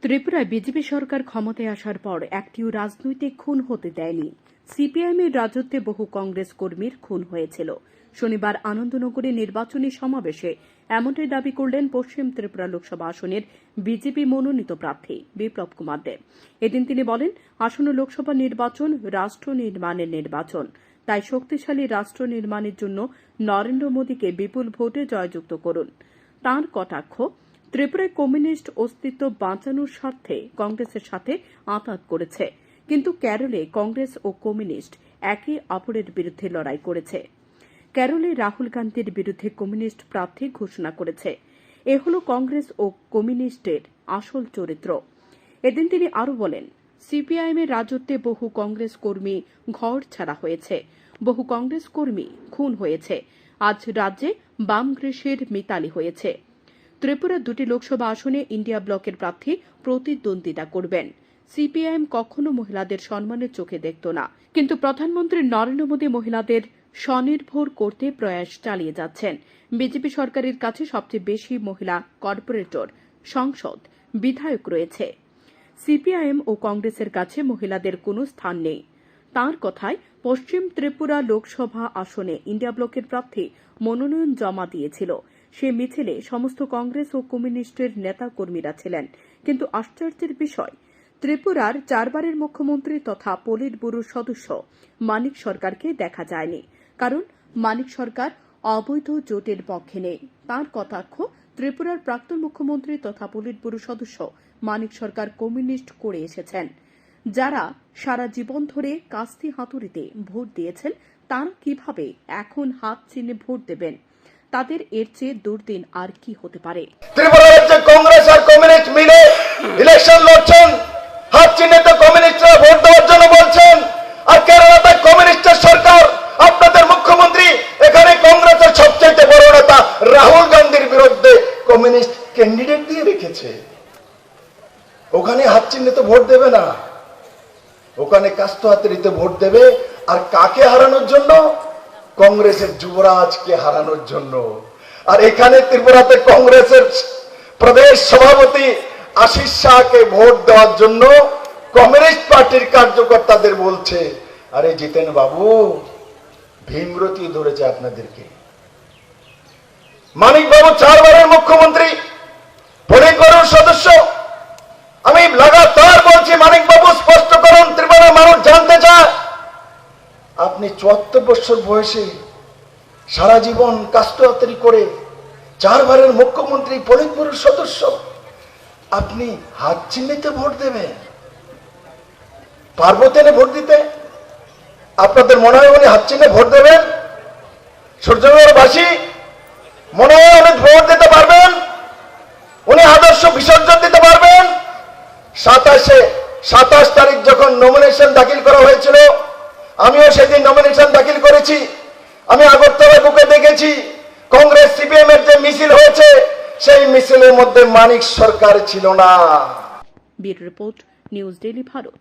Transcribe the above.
ত্রিপুরায় বিজেপি সরকার ক্ষমতায় আসার পর একটিও রাজনৈতিক খুন হতে দেয়নি। সিপিআইএমের রাজত্বে বহু কংগ্রেস কর্মীর খুন হয়েছিল। শনিবার আনন্দনগরে নির্বাচনী সমাবেশে এমনটাই দাবি করলেন পশ্চিম ত্রিপুরা লোকসভা আসনের বিজেপি মনোনীত প্রার্থী বিপ্লব কুমার দেব। এদিন তিনি বলেন, আসন্ন লোকসভা নির্বাচন রাষ্ট্র নির্মাণের নির্বাচন, তাই শক্তিশালী রাষ্ট্র নির্মাণের জন্য নরেন্দ্র মোদীকে বিপুল ভোটে জয়যুক্ত করুন। তাঁর কটাক্ষ, ত্রিপুরায় কমিউনিস্ট অস্তিত্ব বাঁচানোর স্বার্থে কংগ্রেসের সাথে আঁতাত করেছে, কিন্তু কেরলে কংগ্রেস ও কমিউনিস্ট একে অপরের বিরুদ্ধে লড়াই করেছে। কেরলে রাহুল গান্ধীর বিরুদ্ধে কমিউনিস্ট প্রার্থী ঘোষণা করেছে। এ হল কংগ্রেস ও কমিউনিস্টের আসল চরিত্র। এদিন তিনি আরও বলেন, সিপিআইএমের রাজত্বে বহু কংগ্রেস কর্মী ঘর ছাড়া হয়েছে, বহু কংগ্রেস কর্মী খুন হয়েছে। আজ রাজ্যে বাম গ্রেসের মিতালি হয়েছে। ত্রিপুরার দুটি লোকসভা আসনে ইন্ডিয়া ব্লকের প্রার্থী প্রতিদ্বন্দ্বিতা করবেন। সিপিআইএম কখনো মহিলাদের সম্মানের চোখে দেখত না, কিন্তু প্রধানমন্ত্রী নরেন্দ্র মোদী মহিলাদের স্বনির্ভর করতে প্রয়াস চালিয়ে যাচ্ছেন। বিজেপি সরকারের কাছে সবচেয়ে বেশি মহিলা কর্পোরেটর, সংসদ, বিধায়ক রয়েছে। সিপিআইএম ও কংগ্রেসের কাছে মহিলাদের কোনো স্থান নেই। তাঁর কথায়, পশ্চিম ত্রিপুরা লোকসভা আসনে ইন্ডিয়া ব্লকের প্রার্থী মনোনয়ন জমা দিয়েছিল। সে মিছিলে সমস্ত কংগ্রেস ও কমিউনিস্টের নেতাকর্মীরা ছিলেন, কিন্তু আশ্চর্যের বিষয়, ত্রিপুরার 4 বারের মুখ্যমন্ত্রী তথা পলিট ব্যুরোর সদস্য মানিক সরকারকে দেখা যায়নি, কারণ মানিক সরকার অবৈধ জোটের পক্ষে নেই। তাঁর কটাক্ষ, ত্রিপুরার প্রাক্তন মুখ্যমন্ত্রী তথা পলিট ব্যুরো সদস্য মানিক সরকার কমিউনিস্ট করে এসেছেন। যারা সারা জীবন ধরে কাস্তি হাতুড়িতে ভোট দিয়েছেন, তারা কিভাবে এখন হাত চিহ্নে ভোট দেবেন? তাদের এর চেয়ে দুর্দিন আর কি হতে পারে? ত্রিপুরা রাজ্যে কংগ্রেস আর কমিউনিস্ট মিলে ইলেকশন লড়ছেন, হাত চিহ্নিত কমিউনিস্টরা ভোট দেওয়ার জন্য বলছেন। আর কেরালাতে কমিউনিস্টের সরকার, আপনাদের মুখ্যমন্ত্রী এখানে কংগ্রেসের সবচেয়ে বড় নেতা রাহুল গান্ধীর বিরুদ্ধে কমিউনিস্ট ক্যান্ডিডেট দিয়ে রেখেছে। ওখানে হাত চিহ্নিত ভোট দেবে না, ওখানে কাস্ত হাতুড়িতে ভোট দেবে। আর কাকে হারানোর জন্য? কংগ্রেসের যুবরাজকে হারানোর জন্য। আর এখানে ত্রিপুরাতে কংগ্রেসের প্রদেশ সভাপতি আশিস শাহকে ভোট দেওয়ার জন্য কমিউনিস্ট পার্টির কার্যকর্তাদের বলছে, আরে জিতেন বাবু, ভীমরতি ধরেছে আপনাদেরকে। মানিক বাবু 4 বারের মুখ্যমন্ত্রী, পলিট ব্যুরোর সদস্য। আমি লাগাতার বলছি, মানিক বাবু স্পষ্ট করুন, ত্রিপুরার মানুষ জানতে চায়। আপনি 74 বছর বয়সে সারা জীবন কাস্টহাতুড়ি করে 4 বারের মুখ্যমন্ত্রী, পলিট ব্যুরোর সদস্য, আপনি হাত চিহ্নিতে ভোট দেবেন? পার্বতীনে ভোট দিতে আপনাদের মনে হয় উনি হাত চিহ্নে ভোট দেবেন? সূর্যনগরবাসী মনে হয় উনি ভোট দিতে পারবেন? উনি আদর্শ বিসর্জন দিতে পারবেন? 27 তারিখ যখন নমিনেশন দাখিল করা হয়েছিল, আমিও সেদিন নমিনেশন দাখিল করেছি। আমি আগরতলা বুকে দেখেছি কংগ্রেস সিপিএম এর যে মিছিল হয়েছে, সেই মিছিলের মধ্যে মানিক সরকার ছিল না। Bureau report, news daily Bharat.